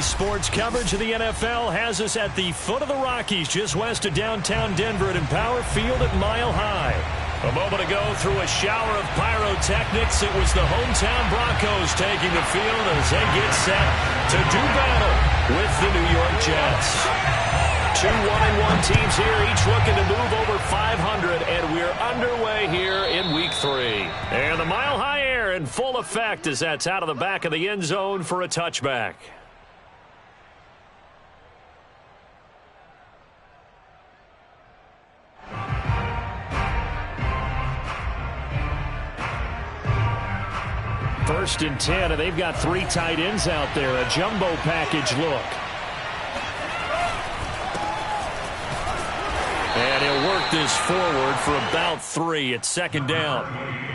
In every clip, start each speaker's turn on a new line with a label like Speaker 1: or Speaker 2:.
Speaker 1: Today's sports coverage of the NFL has us at the foot of the Rockies, just west of downtown Denver at Empower Field at Mile High. A moment ago, through a shower of pyrotechnics, it was the hometown Broncos taking the field as they get set to do battle with the New York Jets. Two 1-1 teams here, each looking to move over 500, and we're underway here in Week 3. And the Mile High air in full effect as that's out of the back of the end zone for a touchback. First and 10, and they've got three tight ends out there. A jumbo package look. And he'll work this forward for about 3 at second down.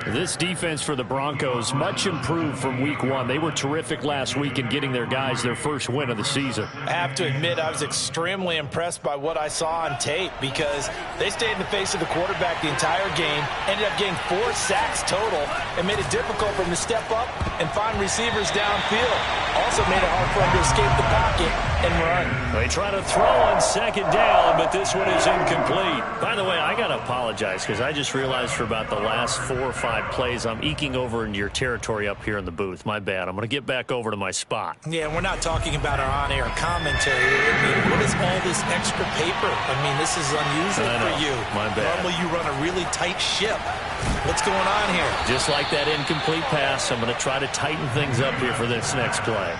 Speaker 1: This defense for the Broncos, much improved from Week 1. They were terrific last week in getting their guys their first win of the season.
Speaker 2: I have to admit, I was extremely impressed by what I saw on tape because they stayed in the face of the quarterback the entire game, ended up getting 4 sacks total, and made it difficult for them to step up and find receivers downfield. Also made it hard for them to escape the pocket and run.
Speaker 1: They try to throw on second down, but this one is incomplete. By the way, I got to apologize because I just realized for about the last 4 or 5 plays, I'm eking over into your territory up here in the booth. My bad. I'm going to get back over to my spot.
Speaker 2: Yeah, we're not talking about our on-air commentary. I mean, what is all this extra paper? I mean, this is unusual for you.
Speaker 1: My bad.
Speaker 2: Normally you run a really tight ship. What's going on here?
Speaker 1: Just like that incomplete pass, I'm going to try to tighten things up here for this next play.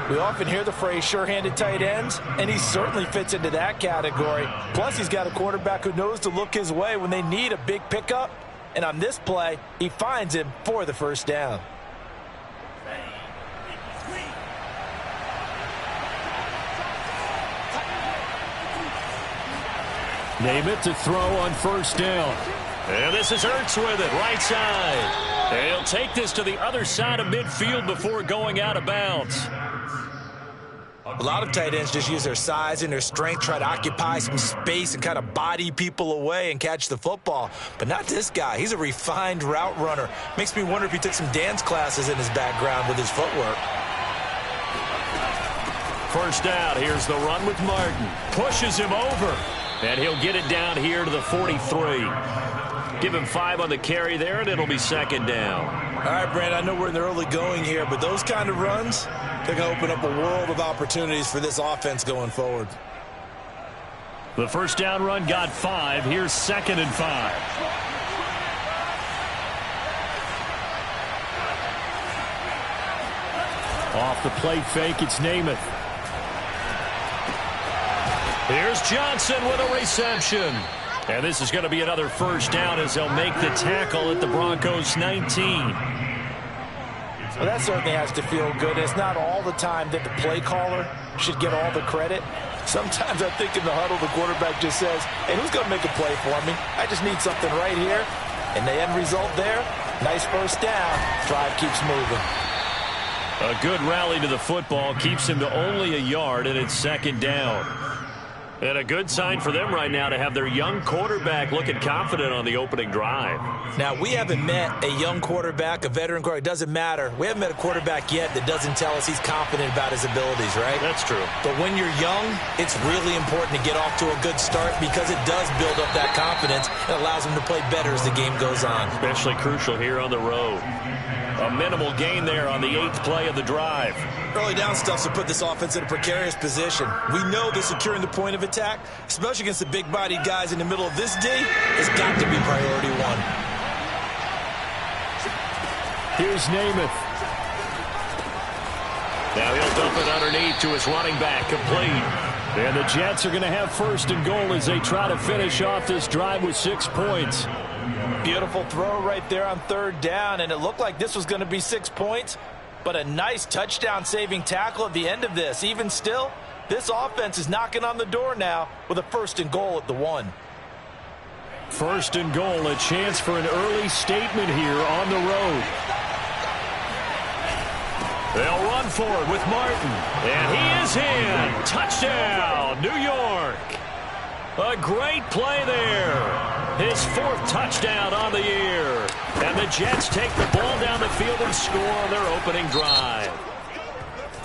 Speaker 2: We often hear the phrase sure-handed tight ends, and he certainly fits into that category. Plus, he's got a quarterback who knows to look his way when they need a big pickup. And on this play, he finds him for the first down.
Speaker 1: Namath to throw on first down. And this is Ertz with it, right side. And he'll take this to the other side of midfield before going out of bounds.
Speaker 2: A lot of tight ends just use their size and their strength, try to occupy some space and kind of body people away and catch the football. But not this guy. He's a refined route runner. Makes me wonder if he took some dance classes in his background with his footwork.
Speaker 1: First down, here's the run with Martin. Pushes him over. And he'll get it down here to the 43. Give him 5 on the carry there, and it'll be second down.
Speaker 2: All right, Brand, I know we're in the early going here, but those kind of runs, they're going to open up a world of opportunities for this offense going forward.
Speaker 1: The first down run got 5. Here's second and 5. Off the plate fake, it's Namath. Here's Johnson with a reception. And this is going to be another first down as they'll make the tackle at the Broncos 19.
Speaker 2: Well, that certainly has to feel good. It's not all the time that the play caller should get all the credit. Sometimes I think in the huddle, the quarterback just says, hey, who's going to make a play for me? I just need something right here. And the end result there, nice first down. Drive keeps moving.
Speaker 1: A good rally to the football keeps him to only a yard, and it's second down. And a good sign for them right now to have their young quarterback looking confident on the opening drive.
Speaker 2: Now, we haven't met a young quarterback, a veteran quarterback. It doesn't matter. We haven't met a quarterback yet that doesn't tell us he's confident about his abilities, right?
Speaker 1: That's true.
Speaker 2: But when you're young, it's really important to get off to a good start because it does build up that confidence and allows him to play better as the game goes on.
Speaker 1: Especially crucial here on the road. A minimal gain there on the 8th play of the drive.
Speaker 2: Early down stuff to put this offense in a precarious position. We know that securing the point of attack, especially against the big-bodied guys in the middle of this D, has got to be priority 1.
Speaker 1: Here's Namath. Now he'll dump it underneath to his running back, complete. And the Jets are going to have first and goal as they try to finish off this drive with 6 points.
Speaker 2: Beautiful throw right there on third down, and it looked like this was going to be 6 points, but a nice touchdown-saving tackle at the end of this. Even still, this offense is knocking on the door now with a first and goal at the 1.
Speaker 1: First and goal, a chance for an early statement here on the road. They'll run for it with Martin, and he is in. Touchdown, New York. A great play there. His 4th touchdown on the year. And the Jets take the ball down the field and score on their opening drive.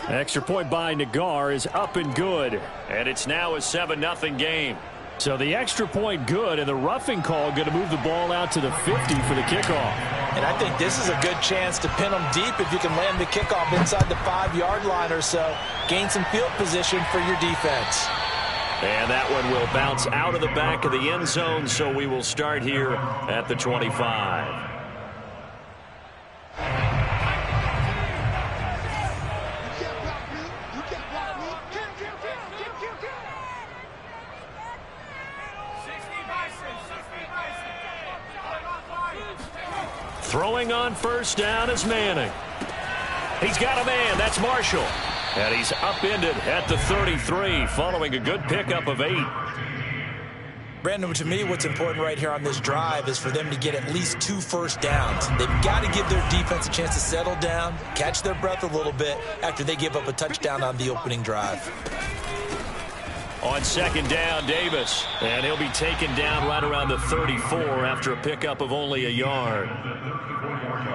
Speaker 1: Extra point by Nagar is up and good. And it's now a 7-0 game. So the extra point good, and the roughing call going to move the ball out to the 50 for the kickoff.
Speaker 2: And I think this is a good chance to pin them deep if you can land the kickoff inside the 5-yard line or so. Gain some field position for your defense.
Speaker 1: And that one will bounce out of the back of the end zone, so we will start here at the 25. Throwing on first down is Manning. He's got a man. That's Marshall. And he's upended at the 33 following a good pickup of 8.
Speaker 2: Brandon, to me, what's important right here on this drive is for them to get at least 2 first downs. They've got to give their defense a chance to settle down, catch their breath a little bit after they give up a touchdown on the opening drive.
Speaker 1: On second down, Davis. And he'll be taken down right around the 34 after a pickup of only a yard.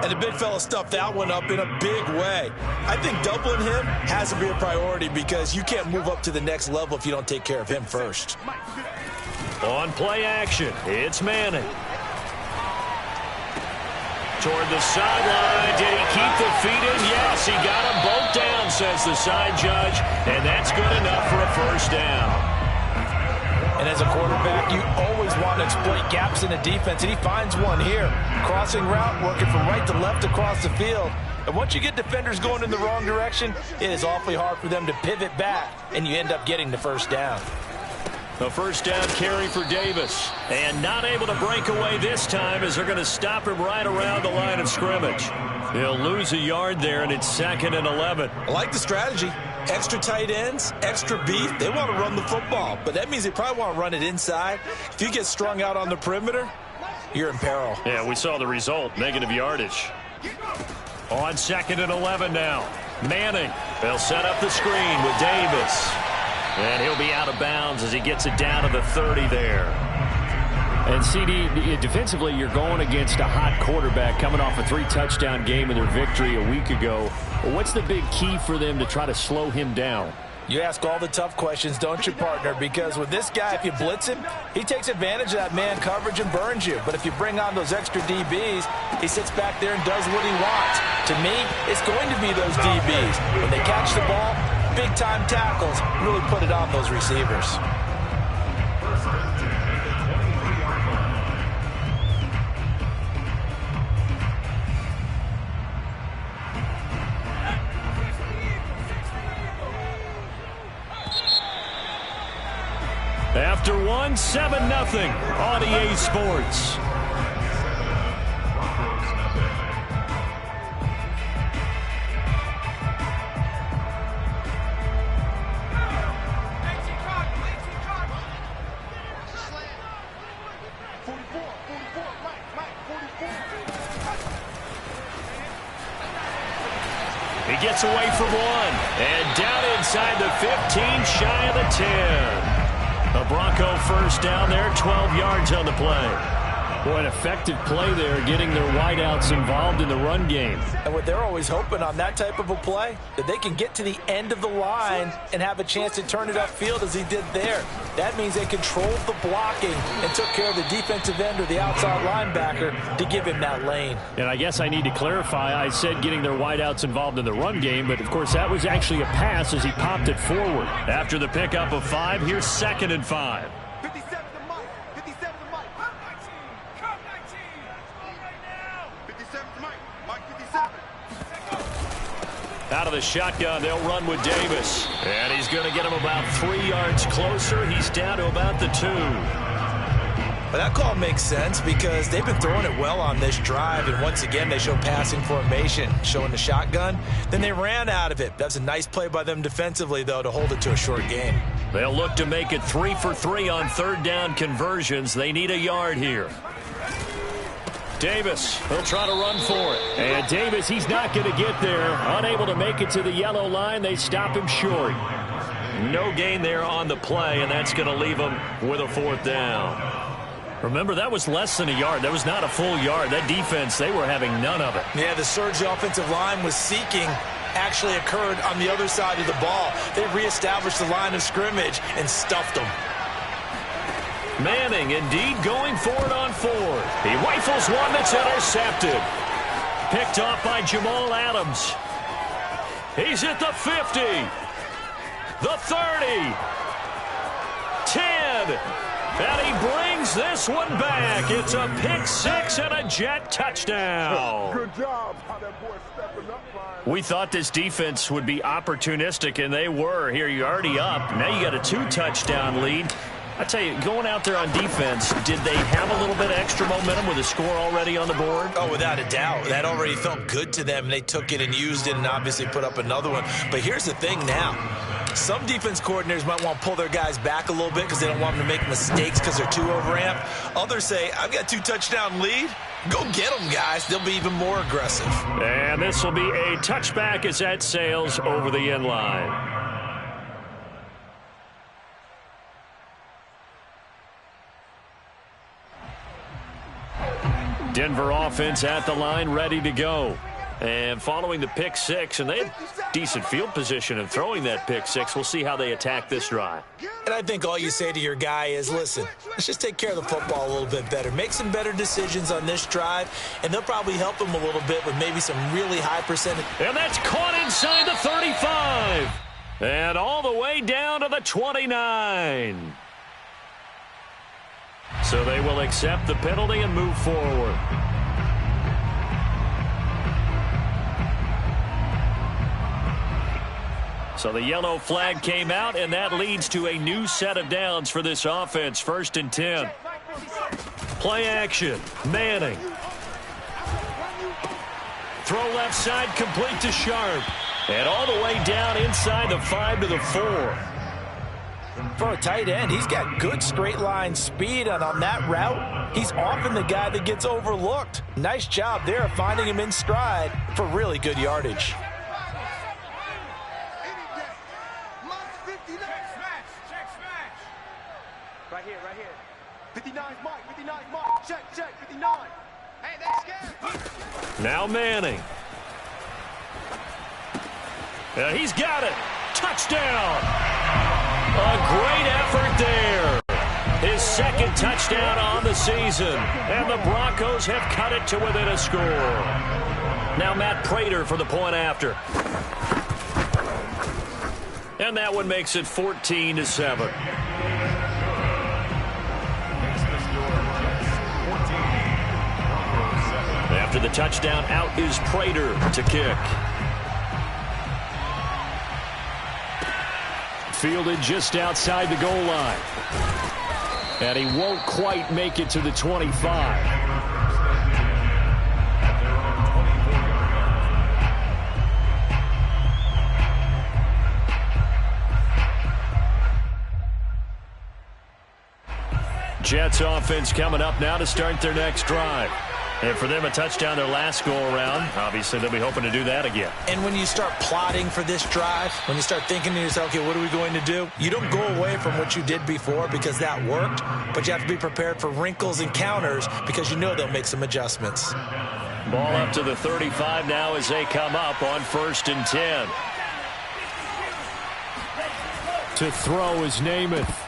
Speaker 2: And the big fella stuffed that one up in a big way. I think doubling him has to be a priority because you can't move up to the next level if you don't take care of him first.
Speaker 1: On play action, it's Manning. Toward the sideline. Did he keep the feet in? Yes, he got them both down, says the side judge. And that's good enough for a first down.
Speaker 2: And as a quarterback, you always want to exploit gaps in the defense, and he finds one here. Crossing route, working from right to left across the field. And once you get defenders going in the wrong direction, it is awfully hard for them to pivot back, and you end up getting the first down.
Speaker 1: A first down carry for Davis. And not able to break away this time as they're going to stop him right around the line of scrimmage. He'll lose a yard there, and it's 2nd and 11.
Speaker 2: I like the strategy. Extra tight ends, extra beef. They want to run the football, but that means they probably want to run it inside. If you get strung out on the perimeter, you're in peril.
Speaker 1: Yeah, we saw the result, negative yardage. On 2nd and 11 now. Manning. They'll set up the screen with Davis. And he'll be out of bounds as he gets it down to the 30 there. And CD, defensively, you're going against a hot quarterback coming off a 3-touchdown game in their victory a week ago. What's the big key for them to try to slow him down?
Speaker 2: You ask all the tough questions, don't you, partner? Because with this guy, if you blitz him, he takes advantage of that man coverage and burns you. But if you bring on those extra DBs, he sits back there and does what he wants. To me, it's going to be those DBs. When they catch the ball, big-time tackles really put it on those receivers.
Speaker 1: After one, 7-0 on EA Sports. He gets away from one, and down inside the 15, shy of the 10. A Bronco first down there, 12 yards on the play. Boy, an effective play there, getting their wideouts involved in the run game.
Speaker 2: And what they're always hoping on that type of a play, that they can get to the end of the line and have a chance to turn it upfield as he did there. That means they controlled the blocking and took care of the defensive end or the outside linebacker to give him that lane.
Speaker 1: And I guess I need to clarify, I said getting their wideouts involved in the run game, but of course that was actually a pass as he popped it forward. After the pickup of 5, here's 2nd and 5. Out of the shotgun, they'll run with Davis. And he's going to get him about 3 yards closer. He's down to about the 2.
Speaker 2: But that call makes sense because they've been throwing it well on this drive. And once again, they show passing formation, showing the shotgun. Then they ran out of it. That's a nice play by them defensively, though, to hold it to a short game.
Speaker 1: They'll look to make it 3 for 3 on third down conversions. They need a yard here. Davis, he'll try to run for it. And Davis, he's not going to get there. Unable to make it to the yellow line. They stop him short. No gain there on the play, and that's going to leave him with a 4th down. Remember, that was less than a yard. That was not a full yard. That defense, they were having none of it.
Speaker 2: Yeah, the surge the offensive line was seeking actually occurred on the other side of the ball. They reestablished the line of scrimmage and stuffed them.
Speaker 1: Manning indeed going for it on fourth. He rifles one that's intercepted. Picked off by Jamal Adams. He's at the 50. The 30. 10. And he brings this one back. It's a pick six and a Jet touchdown.
Speaker 3: Good job. How that boy stepping up, Brian.
Speaker 1: We thought this defense would be opportunistic, and they were. Here, you're already up. Now you got a 2-touchdown lead. I tell you, going out there on defense, did they have a little bit of extra momentum with a score already on the board?
Speaker 2: Oh, without a doubt. That already felt good to them. They took it and used it and obviously put up another one. But here's the thing now. Some defense coordinators might want to pull their guys back a little bit because they don't want them to make mistakes because they're too overamped. Others say, I've got 2-touchdown lead. Go get them, guys. They'll be even more aggressive.
Speaker 1: And this will be a touchback as that sails over the end line. Denver offense at the line, ready to go. And following the pick six, and they had decent field position in throwing that pick six. We'll see how they attack this drive.
Speaker 2: And I think all you say to your guy is, listen, let's just take care of the football a little bit better. Make some better decisions on this drive, and they'll probably help them a little bit with maybe some really high percentage.
Speaker 1: And that's caught inside the 35. And all the way down to the 29. So they will accept the penalty and move forward. So the yellow flag came out, and that leads to a new set of downs for this offense. 1st and 10. Play action. Manning. Throw left side, complete to Sharp. And all the way down inside the 5 to the 4.
Speaker 2: For a tight end, he's got good straight line speed, and on that route, he's often the guy that gets overlooked. Nice job there of finding him in stride for really good yardage.
Speaker 3: Right here. 59's Mike. 59's Mike. Check. 59. Hey, that's scared.
Speaker 1: Now Manning. He's got it. Touchdown. A great effort there. His 2nd touchdown on the season. And the Broncos have cut it to within a score. Now Matt Prater for the point after. And that one makes it 14-7. After the touchdown, out is Prater to kick. Fielded just outside the goal line. And he won't quite make it to the 25. Jets offense coming up now to start their next drive. And for them, a touchdown their last go-around. Obviously, they'll be hoping to do that again.
Speaker 2: And when you start plotting for this drive, when you start thinking to yourself, okay, what are we going to do? You don't go away from what you did before because that worked, but you have to be prepared for wrinkles and counters because you know they'll make some adjustments.
Speaker 1: Ball up to the 35 now as they come up on 1st and 10. To throw is Namath.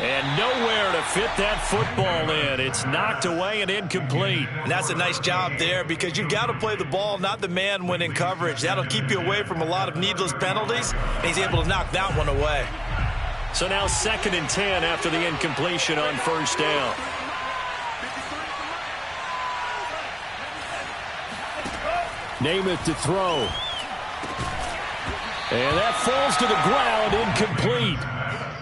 Speaker 1: And nowhere to fit that football in. It's knocked away and incomplete.
Speaker 2: And that's a nice job there because you've got to play the ball, not the man when in coverage. That'll keep you away from a lot of needless penalties. And he's able to knock that one away.
Speaker 1: So now 2nd and 10 after the incompletion on 1st down. Namath to throw. And that falls to the ground, incomplete.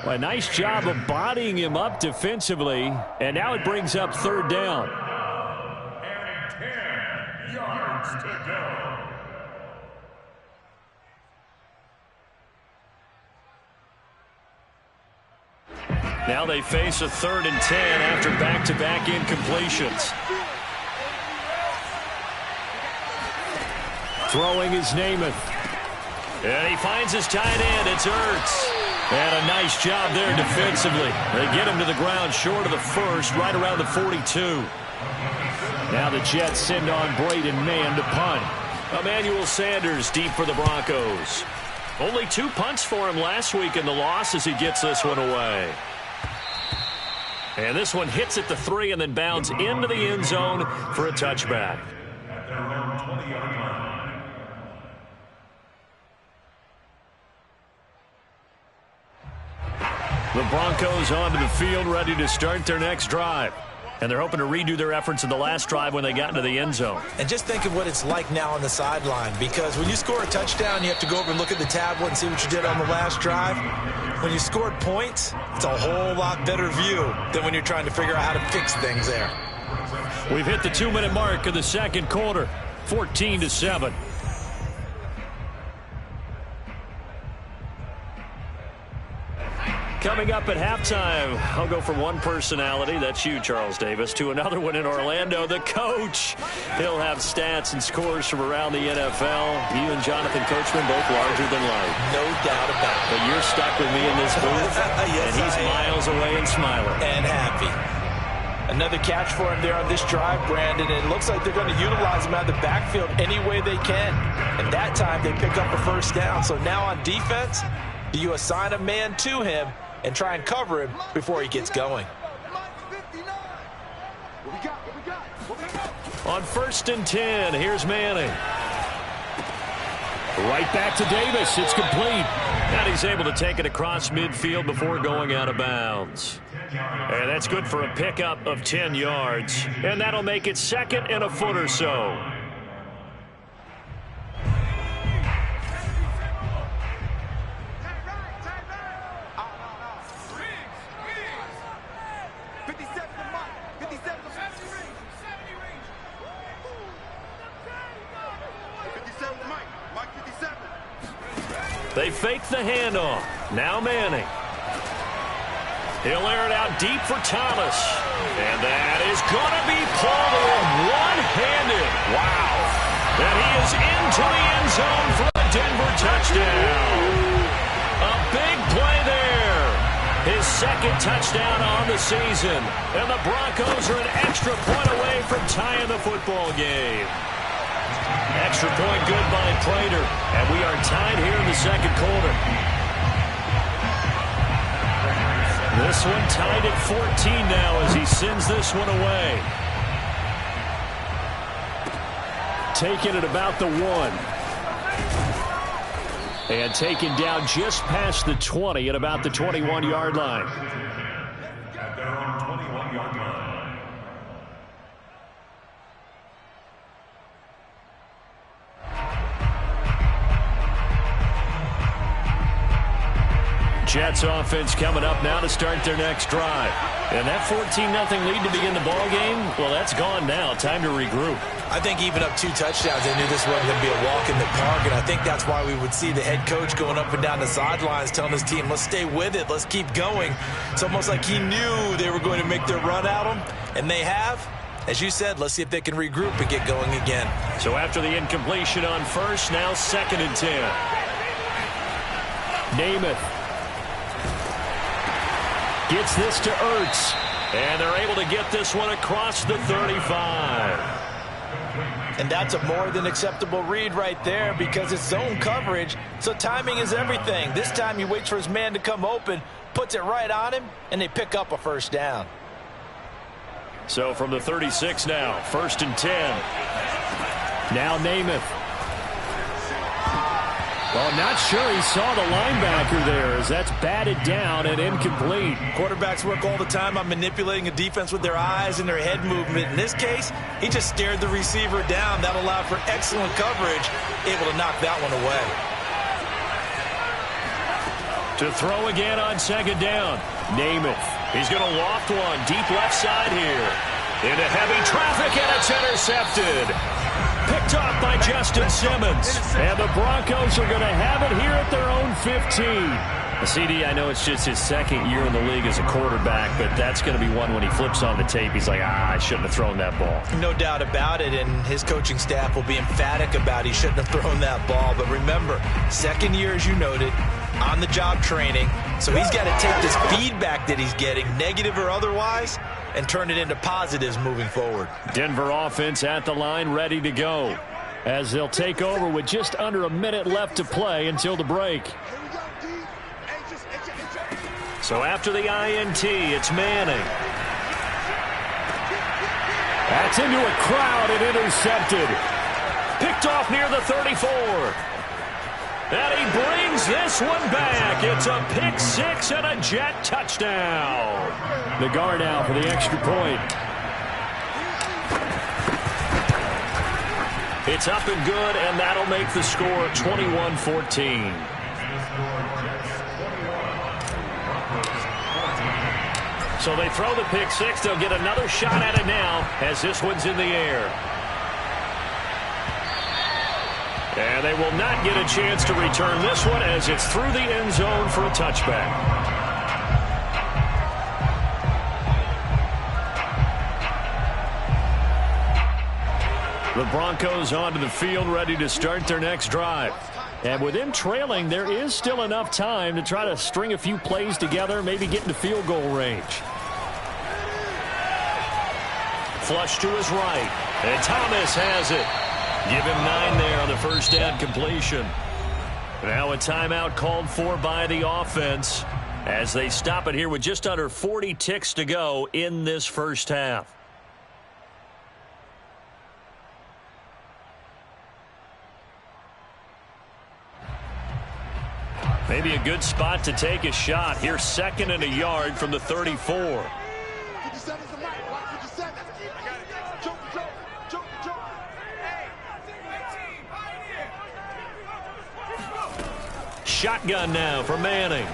Speaker 1: Well, a nice job of bodying him up defensively. And now it brings up 3rd down.
Speaker 3: And 10 yards to go.
Speaker 1: Now they face a 3rd and 10 after back-to-back incompletions. Throwing is Namath. And he finds his tight end. It's Ertz. And a nice job there defensively. They get him to the ground short of the 1st, right around the 42. Now the Jets send on Braden Mann to punt. Emmanuel Sanders deep for the Broncos. Only 2 punts for him last week in the loss as he gets this one away. And this one hits at the 3 and then bounds into the end zone for a touchback. The Broncos onto the field ready to start their next drive. And they're hoping to redo their efforts in the last drive when they got into the end zone.
Speaker 2: And just think of what it's like now on the sideline, because when you score a touchdown, you have to go over and look at the tablet and see what you did on the last drive. When you scored points, it's a whole lot better view than when you're trying to figure out how to fix things there.
Speaker 1: We've hit the 2-minute mark of the second quarter, 14-7. Coming up at halftime, I'll go from one personality, that's you, Charles Davis, to another one in Orlando, the coach. He'll have stats and scores from around the NFL. You and Jonathan Coachman both larger than life.
Speaker 2: No doubt about it.
Speaker 1: But you're stuck with me in this booth,
Speaker 2: yes,
Speaker 1: and he's miles away and smiling.
Speaker 2: And happy. Another catch for him there on this drive, Brandon. It looks like they're going to utilize him out of the backfield any way they can. And that time they pick up a first down. So now on defense, do you assign a man to him and try and cover him before he gets going?
Speaker 1: On 1st and 10, here's Manning. Right back to Davis. It's complete. And he's able to take it across midfield before going out of bounds. And that's good for a pickup of 10 yards. And that'll make it 2nd and a foot or so. They fake the handoff. Now Manning. He'll air it out deep for Thomas. And that is going to be pulled in one-handed. Wow. And he is into the end zone for a Denver touchdown. A big play there. His 2nd touchdown on the season. And the Broncos are an extra point away from tying the football game. Extra point good by Prater. And we are tied here in the second quarter. This one tied at 14 now as he sends this one away. Taking it about the 1. And taken down just past the 20 at about the 21-yard line. Jets offense coming up now to start their next drive. And that 14-0 lead to begin the ball game, well, that's gone now. Time to regroup.
Speaker 2: I think even up 2 touchdowns, they knew this wasn't going to be a walk in the park, and I think that's why we would see the head coach going up and down the sidelines telling his team, let's stay with it, let's keep going. It's almost like he knew they were going to make their run at him, and they have. As you said, let's see if they can regroup and get going again.
Speaker 1: So after the incompletion on 1st, now 2nd and 10. Namath gets this to Ertz, and they're able to get this one across the 35.
Speaker 2: And that's a more than acceptable read right there because it's zone coverage, so timing is everything. This time he waits for his man to come open, puts it right on him, and they pick up a first down.
Speaker 1: So from the 36 now, 1st and 10. Now Namath. Well, not sure he saw the linebacker there as that's batted down and incomplete.
Speaker 2: Quarterbacks work all the time on manipulating a defense with their eyes and their head movement. In this case, he just stared the receiver down. That allowed for excellent coverage, able to knock that one away.
Speaker 1: To throw again on 2nd down. Namath. He's going to loft one deep left side here. Into heavy traffic, and it's intercepted. Picked off by Justin Simmons. And the Broncos are going to have it here at their own 15. CD, I know it's just his 2nd year in the league as a quarterback, but that's going to be one when he flips on the tape. He's like, I shouldn't have thrown that ball.
Speaker 2: No doubt about it, and his coaching staff will be emphatic about he shouldn't have thrown that ball. But remember, 2nd year, as you noted, on-the-job training. So he's got to take this feedback that he's getting, negative or otherwise, and turn it into positives moving forward.
Speaker 1: Denver offense at the line, ready to go. as they'll take over with just under a minute left to play until the break. So after the INT, it's Manning. That's into a crowd and intercepted. Picked off near the 34. And he brings this one back. It's a pick six and a Jet touchdown. The guard out for the extra point. It's up and good, and that'll make the score 21-14. So they throw the pick six. They'll get another shot at it now as this one's in the air. And they will not get a chance to return this one as it's through the end zone for a touchback. The Broncos onto the field ready to start their next drive. And with them trailing, there is still enough time to try to string a few plays together, maybe get into field goal range. Flush to his right. And Thomas has it. Give him 9 there on the first down completion. Now a timeout called for by the offense as they stop it here with just under 40 ticks to go in this first half. Maybe a good spot to take a shot. Here's 2nd and a yard from the 34. Shotgun now for Manning.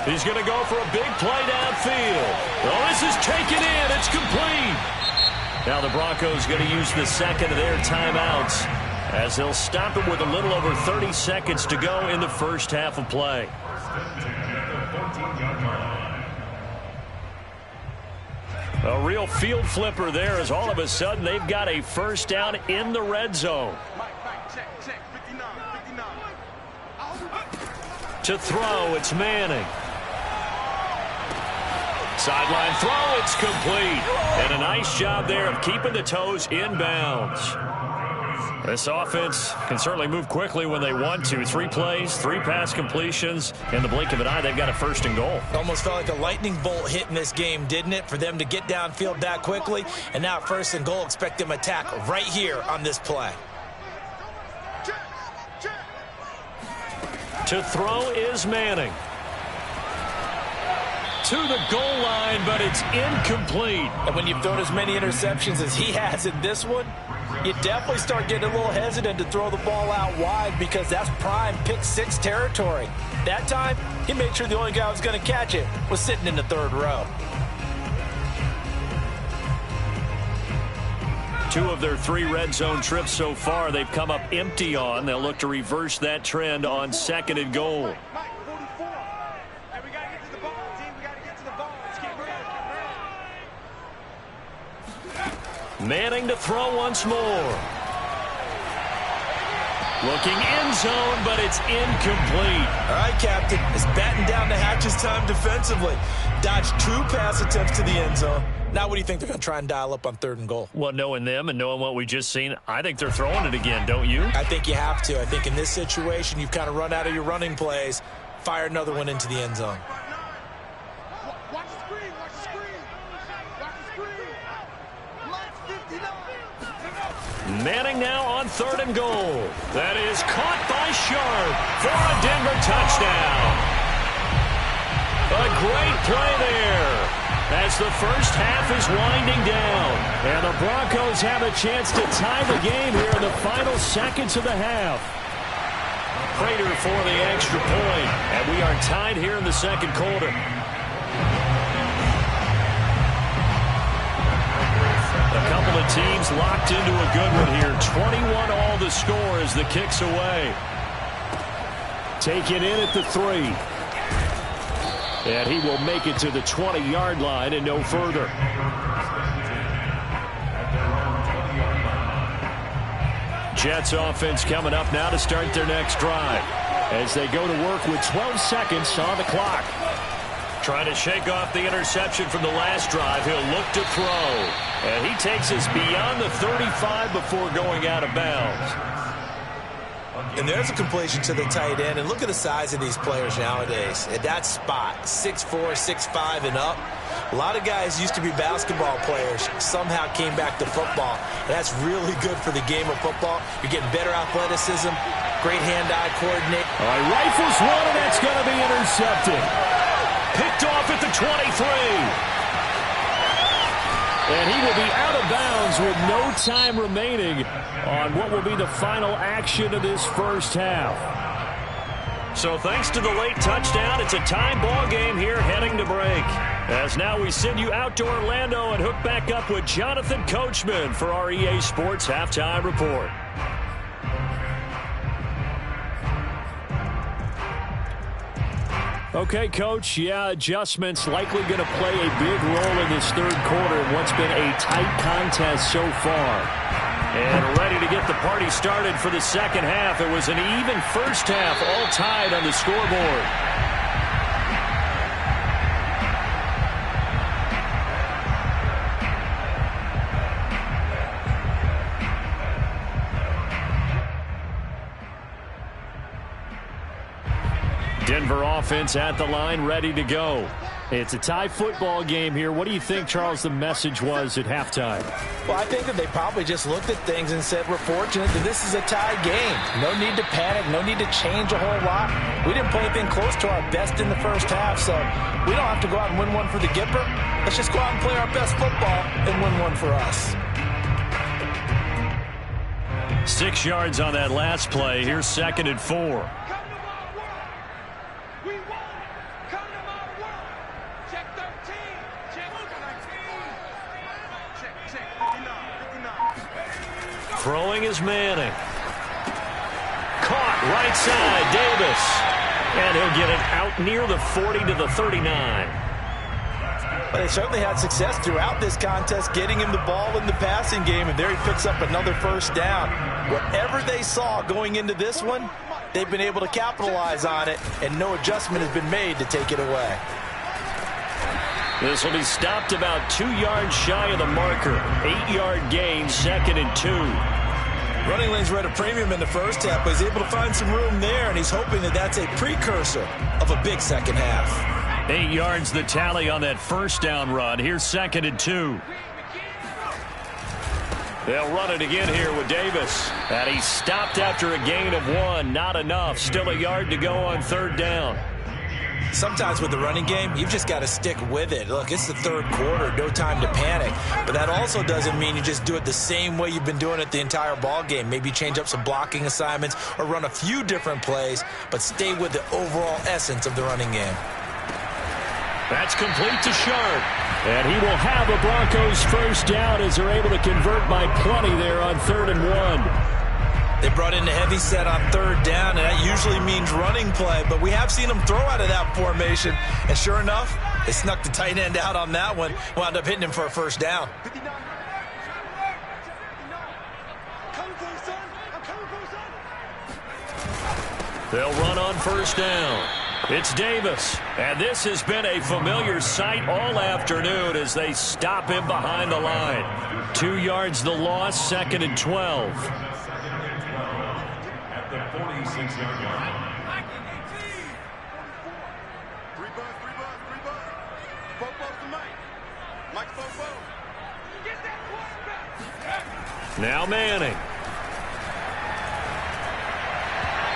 Speaker 1: He's going to go for a big play downfield. Oh, this is taken in. It's complete. Now the Broncos going to use the second of their timeouts as they'll stop it with a little over 30 seconds to go in the first half of play. A real field flipper there as all of a sudden they've got a first down in the red zone. To throw, it's Manning. Sideline throw, it's complete. And a nice job there of keeping the toes in bounds. This offense can certainly move quickly when they want to. 3 plays, 3 pass completions. In the blink of an eye, they've got a 1st and goal.
Speaker 2: Almost felt like a lightning bolt hit in this game, didn't it? For them to get downfield that quickly. And now 1st and goal, expect them to attack right here on this play.
Speaker 1: To throw is Manning. To the goal line, but it's incomplete.
Speaker 2: And when you've thrown as many interceptions as he has in this one, you definitely start getting a little hesitant to throw the ball out wide because that's prime pick six territory. That time, he made sure the only guy who was going to catch it was sitting in the 3rd row.
Speaker 1: 2 of their 3 red zone trips so far they've come up empty on. They'll look to reverse that trend on 2nd and goal. Manning to throw once more. Looking end zone, but it's incomplete.
Speaker 2: All right, Captain. It's batting down the hatches time defensively. Dodged 2 pass attempts to the end zone. Now what do you think they're going to try and dial up on 3rd and goal?
Speaker 1: Well, knowing them and knowing what we just seen, I think they're throwing it again, don't you?
Speaker 2: I think you have to. I think in this situation, you've kind of run out of your running plays. Fire another one into the end zone.
Speaker 3: Watch the screen. Watch the screen. Watch the screen. Left 59.
Speaker 1: Manning now on 3rd and goal. That is caught by Sharp for a Denver touchdown. A great play there as the first half is winding down. And the Broncos have a chance to tie the game here in the final seconds of the half. Prater for the extra point. And we are tied here in the 2nd quarter. A couple of teams locked into a good one here. 21 all the score as the kick's away. Taken in at the 3. And he will make it to the 20-yard line and no further. Jets offense coming up now to start their next drive as they go to work with 12 seconds on the clock. Trying to shake off the interception from the last drive. He'll look to throw. And he takes us beyond the 35 before going out of bounds.
Speaker 2: And there's a completion to the tight end. And look at the size of these players nowadays. At that spot, 6'4", 6'5", and up. A lot of guys used to be basketball players, somehow came back to football. And that's really good for the game of football. You're getting better athleticism, great hand-eye coordination.
Speaker 1: All right, rifles one, and that's going to be intercepted. Picked off at the 23. And he will be out of bounds with no time remaining on what will be the final action of this first half. So thanks to the late touchdown, it's a tie ball game here heading to break. As now we send you out to Orlando and hook back up with Jonathan Coachman for our EA Sports Halftime Report. Okay, Coach, yeah, adjustments likely going to play a big role in this third quarter in what's been a tight contest so far. And ready to get the party started for the second half. It was an even first half, all tied on the scoreboard. Denver offense at the line, ready to go. It's a tie football game here. What do you think, Charles, the message was at halftime?
Speaker 2: Well, I think that they probably just looked at things and said, we're fortunate that this is a tie game. No need to panic. No need to change a whole lot. We didn't play anything close to our best in the first half, so we don't have to go out and win one for the Gipper. Let's just go out and play our best football and win one for us.
Speaker 1: 6 yards on that last play. Here's 2nd and 4. Throwing is Manning. Caught right side, Davis. And he'll get it out near the 40 to the 39.
Speaker 2: But they certainly had success throughout this contest getting him the ball in the passing game, and there he picks up another first down. Whatever they saw going into this one, they've been able to capitalize on it, and no adjustment has been made to take it away.
Speaker 1: This will be stopped about 2 yards shy of the marker. 8-yard gain, 2nd and 2.
Speaker 2: Running lanes were at a premium in the first half, but he's able to find some room there, and he's hoping that that's a precursor of a big second half.
Speaker 1: 8 yards the tally on that first down run. Here's 2nd and 2. They'll run it again here with Davis. And he's stopped after a gain of 1. Not enough. Still a yard to go on 3rd down.
Speaker 2: Sometimes with the running game, you've just got to stick with it. Look, it's the third quarter, no time to panic. But that also doesn't mean you just do it the same way you've been doing it the entire ball game. Maybe change up some blocking assignments or run a few different plays, but stay with the overall essence of the running game.
Speaker 1: That's complete to Sharp. And he will have a Broncos first down as they're able to convert by plenty there on 3rd and 1.
Speaker 2: They brought in a heavy set on 3rd down, and that usually means running play. But we have seen them throw out of that formation. And sure enough, they snuck the tight end out on that one. Wound up hitting him for a first down.
Speaker 1: They'll run on 1st down. It's Davis. And this has been a familiar sight all afternoon as they stop him behind the line. 2 yards the loss, 2nd and 12.
Speaker 3: 46-yard line.
Speaker 1: Now Manning.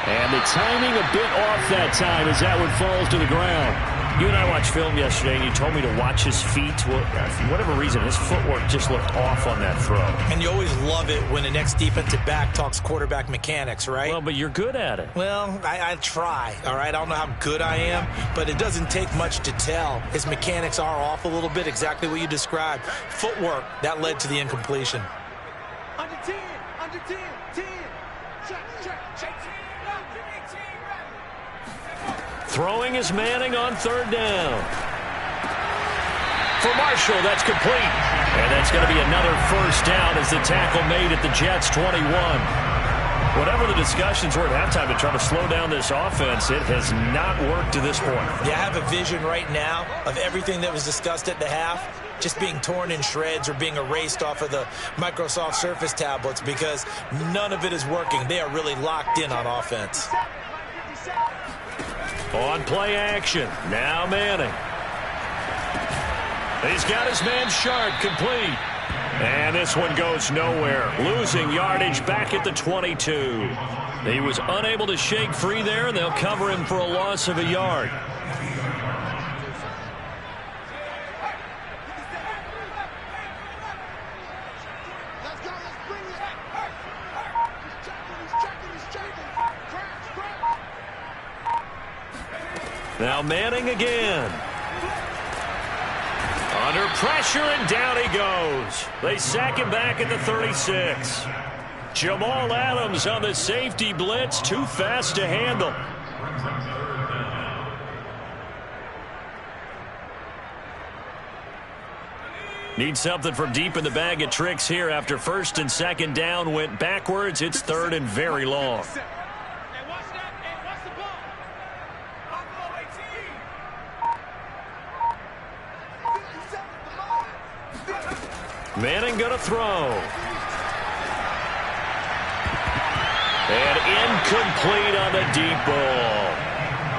Speaker 1: And the timing a bit off that time as that one falls to the ground. You and I watched film yesterday, and you told me to watch his feet. Well, for whatever reason, his footwork just looked off on that throw.
Speaker 2: And you always love it when the next defensive back talks quarterback mechanics, right?
Speaker 1: Well, but you're good at it.
Speaker 2: Well, I try, all right? I don't know how good I am, but it doesn't take much to tell. His mechanics are off a little bit, exactly what you described. Footwork, that led to the incompletion.
Speaker 3: Under 10, under 10, 10. Check, check, check.
Speaker 1: Throwing is Manning on 3rd down. For Marshall, that's complete. And that's going to be another first down as the tackle made at the Jets' 21. Whatever the discussions were at halftime to try to slow down this offense, it has not worked to this point.
Speaker 2: Yeah, I have a vision right now of everything that was discussed at the half just being torn in shreds or being erased off of the Microsoft Surface tablets because none of it is working. They are really locked in on offense.
Speaker 1: On play action, now Manning. He's got his man Sharp complete. And this one goes nowhere. Losing yardage back at the 22. He was unable to shake free there, and they'll cover him for a loss of a yard. Now Manning again. Under pressure, and down he goes. They sack him back at the 36. Jamal Adams on the safety blitz, too fast to handle. Need something from deep in the bag of tricks here after first and second down went backwards. It's third and very long. Manning gonna throw. And incomplete on the deep ball.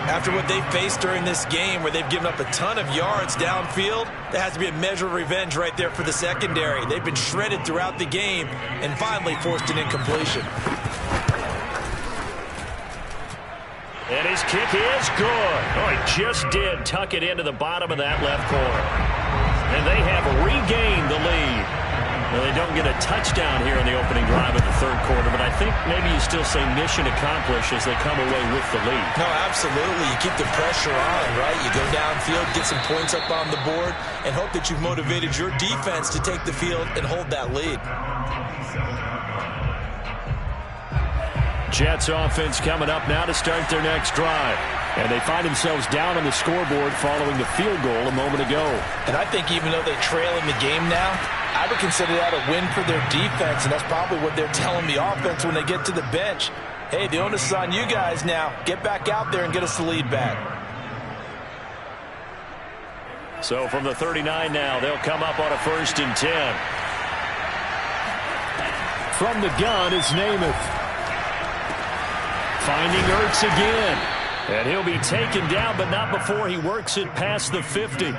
Speaker 2: After what they've faced during this game where they've given up a ton of yards downfield, there has to be a measure of revenge right there for the secondary. They've been shredded throughout the game and finally forced an incompletion.
Speaker 1: And his kick is good. Oh, he just did tuck it into the bottom of that left corner. And they have regained the lead. Well, they don't get a touchdown here in the opening drive of the third quarter, but I think maybe you still say mission accomplished as they come away with the lead.
Speaker 2: No, absolutely. You keep the pressure on, right? You go downfield, get some points up on the board, and hope that you've motivated your defense to take the field and hold that lead.
Speaker 1: Jets offense coming up now to start their next drive. And they find themselves down on the scoreboard following the field goal a moment ago.
Speaker 2: And I think even though they trail in the game now, I would consider that a win for their defense, and that's probably what they're telling the offense when they get to the bench. Hey, the onus is on you guys now. Get back out there and get us the lead back.
Speaker 1: So from the 39 now, they'll come up on a 1st and 10. From the gun is Namath. Finding Ertz again. And he'll be taken down, but not before he works it past the 50.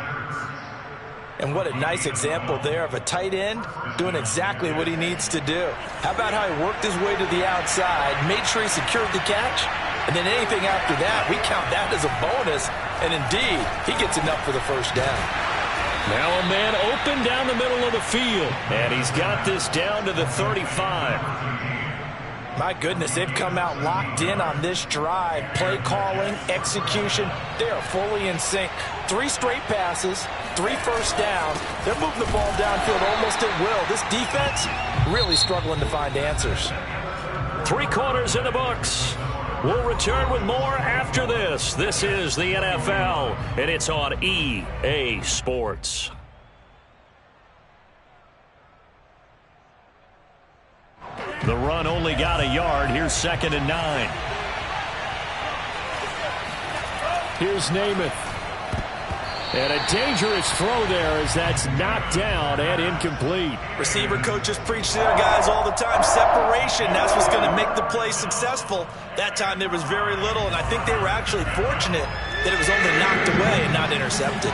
Speaker 2: And what a nice example there of a tight end doing exactly what he needs to do. How about how he worked his way to the outside, made sure he secured the catch, and then anything after that, we count that as a bonus. And indeed, he gets enough for the first down.
Speaker 1: Now a man open down the middle of the field, and he's got this down to the 35.
Speaker 2: My goodness, they've come out locked in on this drive. Play calling, execution, they are fully in sync. 3 straight passes, 3 first down. They're moving the ball downfield almost at will. This defense really struggling to find answers.
Speaker 1: 3 quarters in the books. We'll return with more after this. This is the NFL, and it's on EA Sports. The run only got a yard. Here's 2nd and 9. Here's Namath. And a dangerous throw there as that's knocked down and incomplete.
Speaker 2: Receiver coaches preach to their guys all the time. Separation, that's what's going to make the play successful. That time there was very little, and I think they were actually fortunate that it was only knocked away and not intercepted.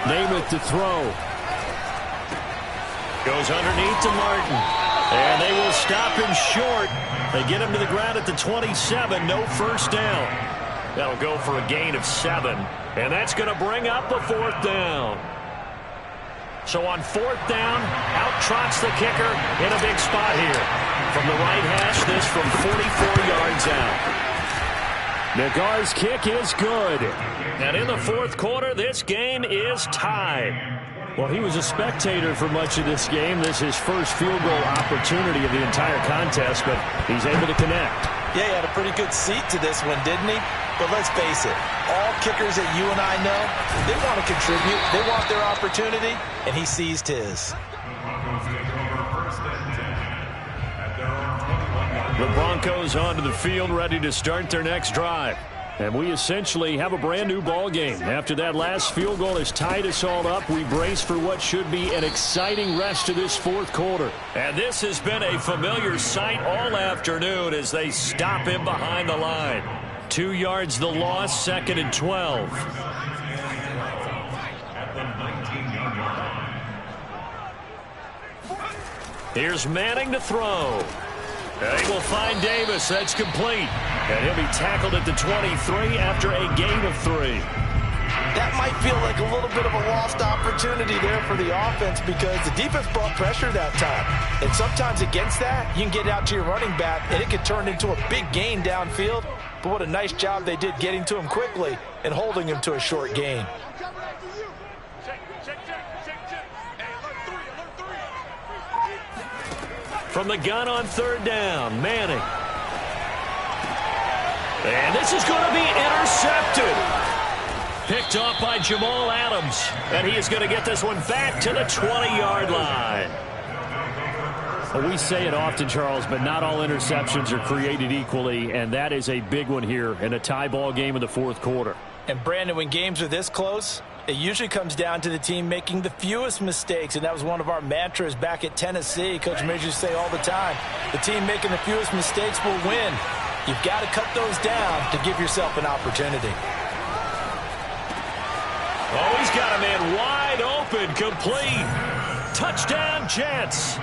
Speaker 1: Namath to throw. Goes underneath to Martin. And they will stop him short. They get him to the ground at the 27. No first down. That'll go for a gain of 7. And that's going to bring up a 4th down. So on 4th down, out trots the kicker in a big spot here. From the right hash, this from 44 yards out. Nagar's kick is good. And in the 4th quarter, this game is tied. Well, he was a spectator for much of this game. This is his first field goal opportunity of the entire contest, but he's able to connect.
Speaker 2: Yeah, he had a pretty good seat to this one, didn't he? But let's face it, all kickers that you and I know, they want to contribute. They want their opportunity, and he seized his.
Speaker 1: The Broncos onto the field, ready to start their next drive. And we essentially have a brand new ball game. After that last field goal has tied us all up, we brace for what should be an exciting rest of this fourth quarter. And this has been a familiar sight all afternoon as they stop him behind the line. 2 yards the loss, 2nd and 12. Here's Manning to throw. They will find Davis. That's complete. And he'll be tackled at the 23 after a gain of 3.
Speaker 2: That might feel like a little bit of a lost opportunity there for the offense because the defense brought pressure that time. And sometimes against that, you can get out to your running back, and it can turn into a big gain downfield. But what a nice job they did getting to him quickly and holding him to a short gain.
Speaker 1: From the gun on 3rd down, Manning. And this is going to be intercepted. Picked off by Jamal Adams. And he is going to get this one back to the 20-yard line.
Speaker 4: Well, we say it often, Charles, but not all interceptions are created equally, and that is a big one here in a tie ball game in the fourth quarter.
Speaker 2: And, Brandon, when games are this close, it usually comes down to the team making the fewest mistakes, and that was one of our mantras back at Tennessee. Coach Major used to say all the time, the team making the fewest mistakes will win. You've got to cut those down to give yourself an opportunity.
Speaker 1: Oh, he's got a man wide open, complete. Touchdown, Jets.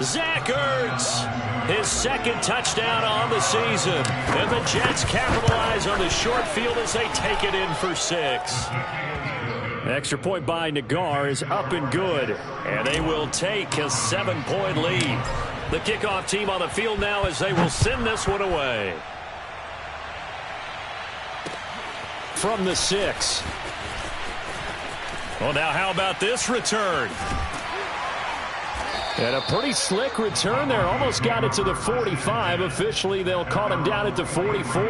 Speaker 1: Zach Ertz, his 2nd touchdown on the season. And the Jets capitalize on the short field as they take it in for 6.
Speaker 4: Extra point by Nagar is up and good.
Speaker 1: And they will take a 7-point lead. The kickoff team on the field now as they will send this one away.
Speaker 4: From the 6.
Speaker 1: Well, now how about this return?
Speaker 4: And a pretty slick return there. Almost got it to the 45. Officially, they'll call him down at the 44.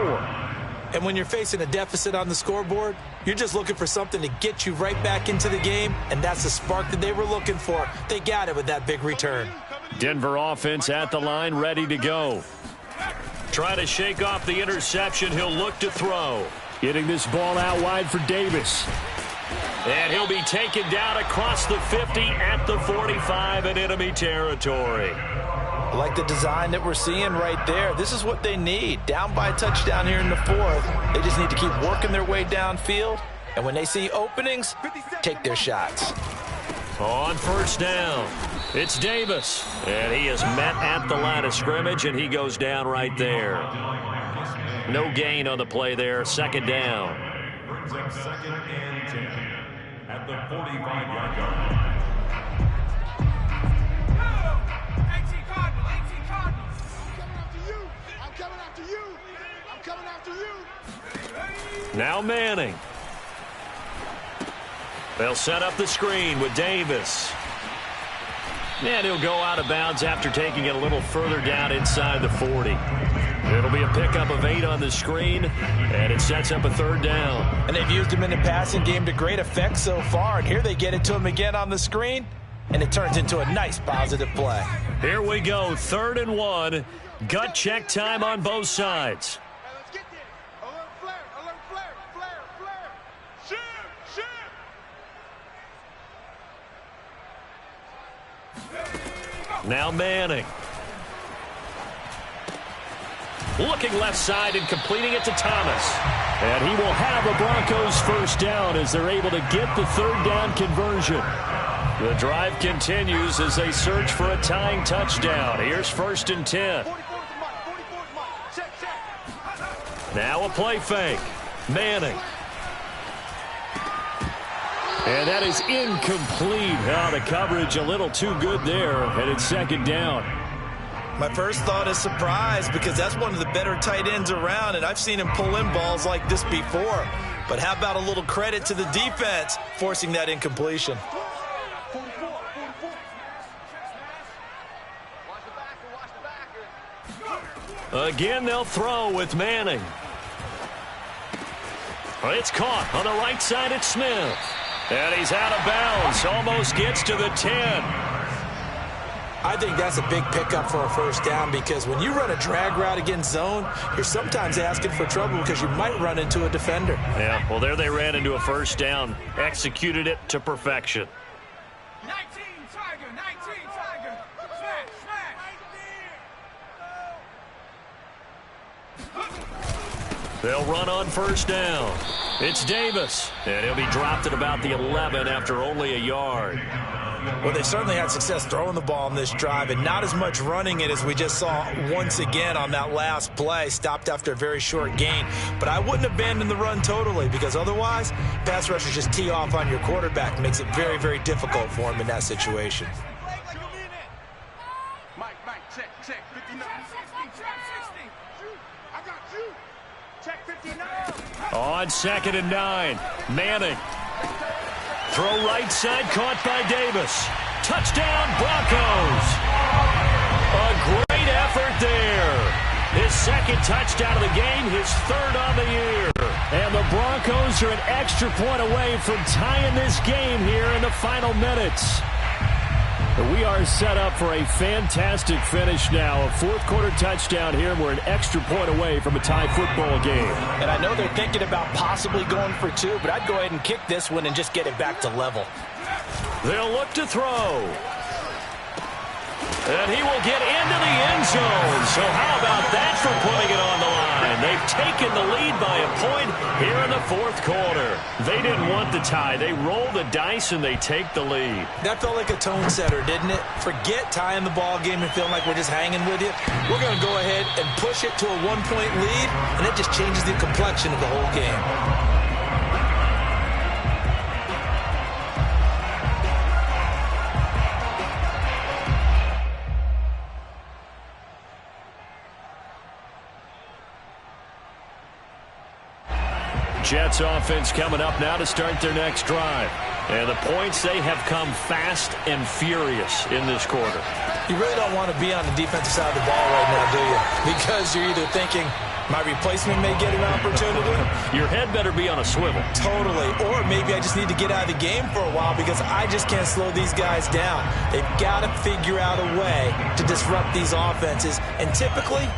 Speaker 2: And when you're facing a deficit on the scoreboard, you're just looking for something to get you right back into the game, and that's the spark that they were looking for. They got it with that big return.
Speaker 1: Denver offense at the line, ready to go. Try to shake off the interception. He'll look to throw.
Speaker 4: Getting this ball out wide for Davis.
Speaker 1: And he'll be taken down across the 50 at the 45 in enemy territory.
Speaker 2: I like the design that we're seeing right there. This is what they need. Down by a touchdown here in the 4th. They just need to keep working their way downfield. And when they see openings, take their shots.
Speaker 1: On 1st down, it's Davis. And he is met at the line of scrimmage, and he goes down right there. No gain on the play there. 2nd down.
Speaker 5: Brings up 2nd and 10 at the 45-yard line.
Speaker 1: Now Manning. They'll set up the screen with Davis. And he'll go out of bounds after taking it a little further down inside the 40. It'll be a pickup of 8 on the screen, and it sets up a 3rd down.
Speaker 2: And they've used him in the passing game to great effect so far. And here they get it to him again on the screen, and it turns into a nice positive play.
Speaker 1: Here we go, 3rd and 1. Gut check time on both sides. Now Manning. Looking left side and completing it to Thomas.
Speaker 4: And he will have a Broncos 1st down as they're able to get the 3rd down conversion.
Speaker 1: The drive continues as they search for a tying touchdown. Here's 1st and 10. Now a play fake. Manning.
Speaker 4: And that is incomplete. Oh, the coverage a little too good there, and it's 2nd down.
Speaker 2: My first thought is surprise because that's one of the better tight ends around, and I've seen him pull in balls like this before. But how about a little credit to the defense forcing that incompletion?
Speaker 1: Again, they'll throw with Manning. It's caught on the right side at Smith. And he's out of bounds. Almost gets to the 10.
Speaker 2: I think that's a big pickup for a first down because when you run a drag route against zone, you're sometimes asking for trouble because you might run into a defender.
Speaker 4: Yeah, well, there they ran into a first down, executed it to perfection.
Speaker 3: 19 Tiger, 19 Tiger. Smash, smash.
Speaker 1: They'll run on first down. It's Davis, and he'll be dropped at about the 11 after only a yard.
Speaker 2: Well, they certainly had success throwing the ball on this drive and not as much running it as we just saw once again on that last play. Stopped after a very short gain. But I wouldn't abandon the run totally because otherwise, pass rushers just tee off on your quarterback. Makes it very, very difficult for him in that situation.
Speaker 3: Mike, check, 59. 60, check, 60. Shoot, I got you. Check 59.
Speaker 1: On 2nd and 9, Manning. Throw right side, caught by Davis. Touchdown, Broncos. A great effort there. His second touchdown of the game, his third on the year.
Speaker 4: And the Broncos are an extra point away from tying this game here in the final minutes. We are set up for a fantastic finish now. A fourth-quarter touchdown here, and we're an extra point away from a tie football game.
Speaker 2: And I know they're thinking about possibly going for 2, but I'd go ahead and kick this one and just get it back to level.
Speaker 1: They'll look to throw. And he will get into the end zone. So how about that for putting it on the line? They've taken the lead by a point here in the fourth quarter. They didn't want the tie. They roll the dice and they take the lead.
Speaker 2: That felt like a tone setter, didn't it? Forget tying the ball game and feeling like we're just hanging with you. We're going to go ahead and push it to a 1-point lead, and it just changes the complexion of the whole game.
Speaker 1: Jets offense coming up now to start their next drive. And the points, they have come fast and furious in this quarter.
Speaker 2: You really don't want to be on the defensive side of the ball right now, do you? Because you're either thinking, my replacement may get an opportunity.
Speaker 1: Your head better be on a swivel.
Speaker 2: Totally. Or maybe I just need to get out of the game for a while because I just can't slow these guys down. They've got to figure out a way to disrupt these offenses. And typically,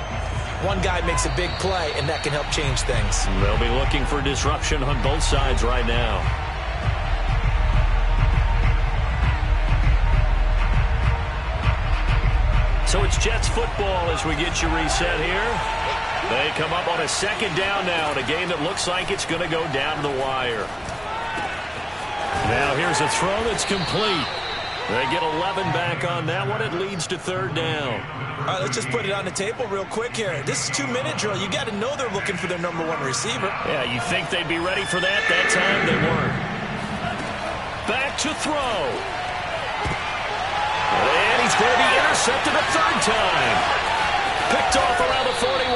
Speaker 2: one guy makes a big play, and that can help change things.
Speaker 1: They'll be looking for disruption on both sides right now. So it's Jets football as we get you reset here. They come up on a second down now in a game that looks like it's going to go down to the wire. Now here's a throw that's complete. They get 11 back on that one. It leads to third down.
Speaker 2: All right, let's just put it on the table real quick here. This is 2-minute drill. You got to know they're looking for their #1 receiver.
Speaker 1: Yeah, you think they'd be ready for that? That time they weren't. Back to throw. And he's going to be intercepted a third time. Picked off around the 41.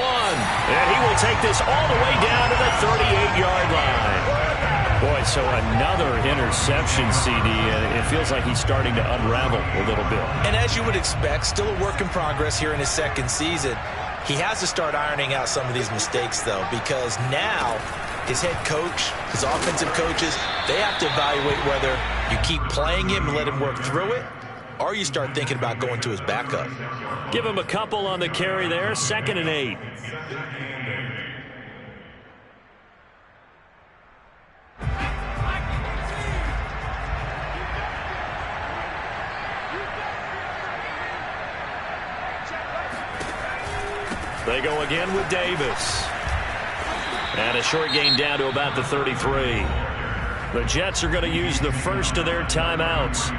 Speaker 1: And he will take this all the way down to the 38-yard line. Boy, so another interception, CD, and it feels like he's starting to unravel a little bit.
Speaker 2: And as you would expect, still a work in progress here in his second season. He has to start ironing out some of these mistakes, though, because now his head coach, his offensive coaches, they have to evaluate whether you keep playing him and let him work through it, or you start thinking about going to his backup.
Speaker 1: Give him a couple on the carry there, 2nd and 8. They go again with Davis. And a short gain down to about the 33. The Jets are going to use the first of their timeouts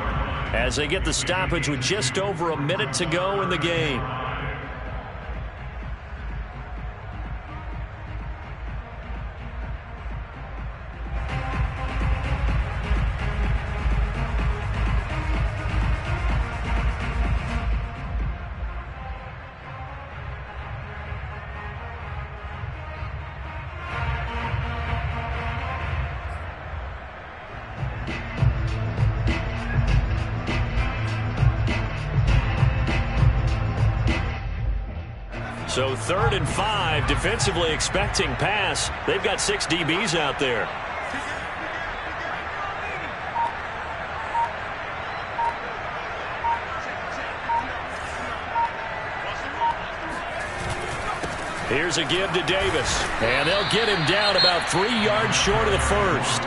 Speaker 1: as they get the stoppage with just over a minute to go in the game. So 3rd and 5, defensively expecting pass. They've got 6 DBs out there. Here's a give to Davis. And they'll get him down about 3 yards short of the first.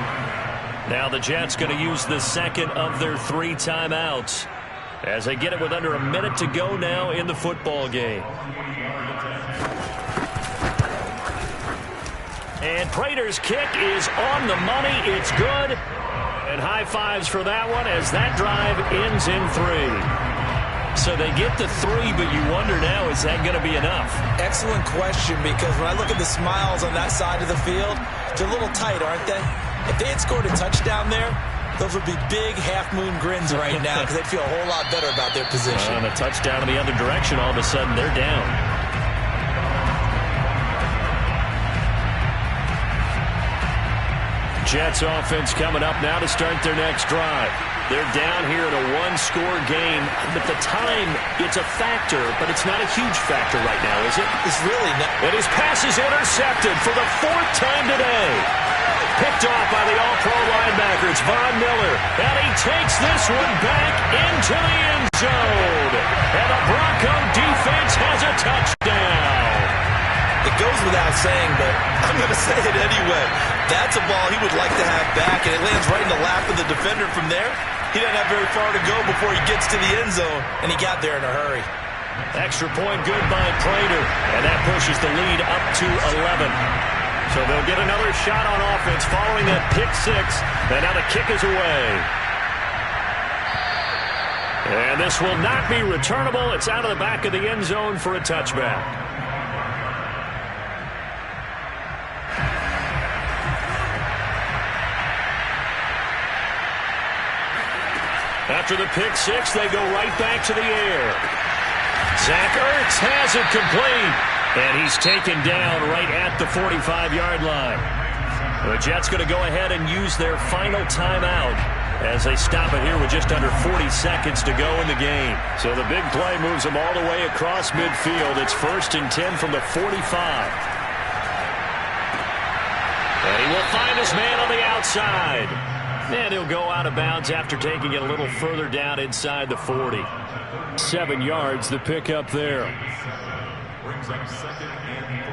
Speaker 1: Now the Jets going to use the second of their 3 timeouts as they get it with under a minute to go now in the football game. And Prater's kick is on the money. It's good. And high fives for that one as that drive ends in 3. So they get the 3, but you wonder now, is that going to be enough?
Speaker 2: Excellent question, because when I look at the smiles on that side of the field, they're a little tight, aren't they? If they had scored a touchdown there, those would be big half-moon grins right now because they'd feel a whole lot better about their position.
Speaker 1: And a touchdown in the other direction, all of a sudden they're down. Jets offense coming up now to start their next drive. They're down here in a 1-score game, but the time, it's a factor, but it's not a huge factor right now, is it?
Speaker 2: It's really not.
Speaker 1: And his pass is intercepted for the 4th time today. Picked off by the all-pro linebacker. It's Von Miller. And he takes this one back into the end zone. And the Bronco defense has a touchdown.
Speaker 2: It goes without saying, but I'm going to say it anyway. That's a ball he would like to have back, and it lands right in the lap of the defender from there. He doesn't have very far to go before he gets to the end zone, and he got there in a hurry.
Speaker 1: Extra point good by Prater, and that pushes the lead up to 11. So they'll get another shot on offense following that pick 6, and now the kick is away. And this will not be returnable. It's out of the back of the end zone for a touchback. After the pick 6, they go right back to the air. Zach Ertz has it complete. And he's taken down right at the 45-yard line. The Jets going to go ahead and use their final timeout as they stop it here with just under 40 seconds to go in the game. So the big play moves them all the way across midfield. It's 1st and 10 from the 45. And he will find his man on the outside. And he'll go out of bounds after taking it a little further down inside the 40. 7 yards, the pickup there.
Speaker 5: Brings up 2nd and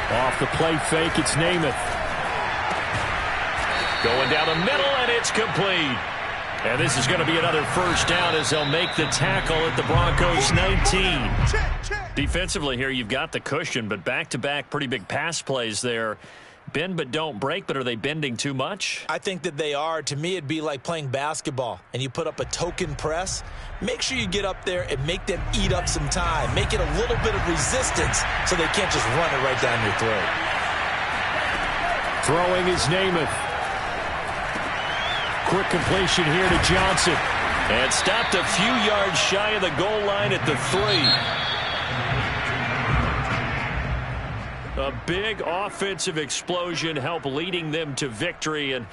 Speaker 5: 3.
Speaker 4: Off the play fake, it's Namath.
Speaker 1: Going down the middle, and it's complete. And this is going to be another first down as they'll make the tackle at the Broncos 19. Defensively here, you've got the cushion, but back-to-back pretty big pass plays there. Bend but don't break, but are they bending too much?
Speaker 2: I think that they are. To me, it'd be like playing basketball, and you put up a token press. Make sure you get up there and make them eat up some time. Make it a little bit of resistance so they can't just run it right down your throat.
Speaker 4: Throwing is Namath. Quick completion here to Johnson.
Speaker 1: And stopped a few yards shy of the goal line at the 3. A big offensive explosion helped leading them to victory. And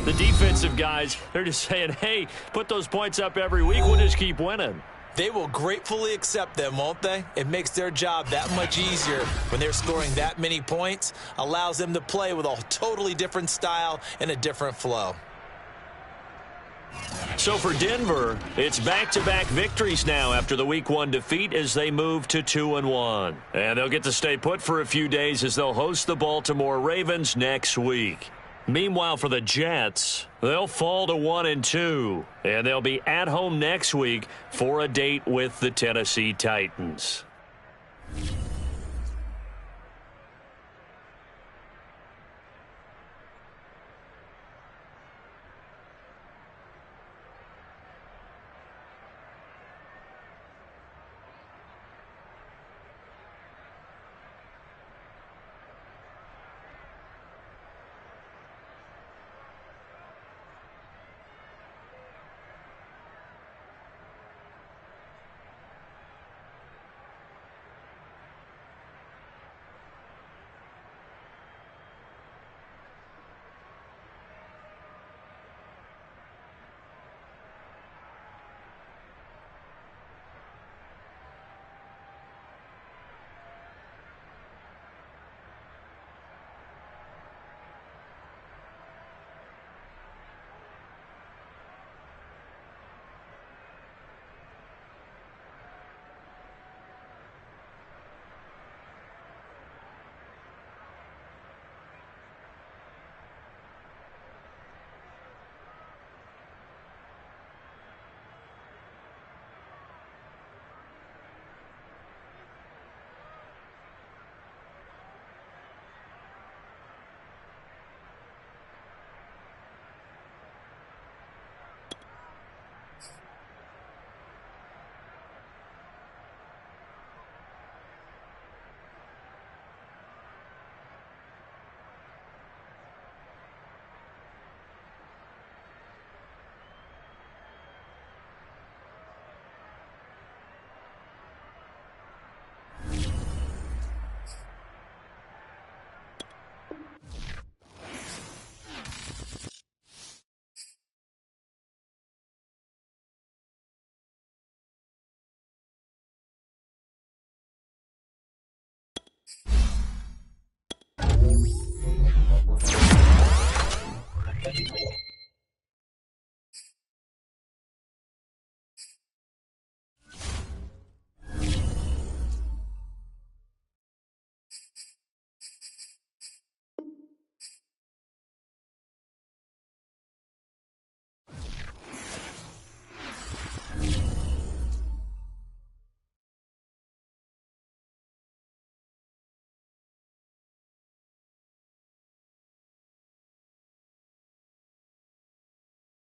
Speaker 1: the defensive guys, they're just saying, hey, put those points up every week. We'll just keep winning.
Speaker 2: They will gratefully accept them, won't they? It makes their job that much easier when they're scoring that many points. Allows them to play with a totally different style and a different flow.
Speaker 1: So for Denver, it's back-to-back victories now after the Week 1 defeat as they move to 2-1. And they'll get to stay put for a few days as they'll host the Baltimore Ravens next week. Meanwhile, for the Jets, they'll fall to 1-2. And they'll be at home next week for a date with the Tennessee Titans.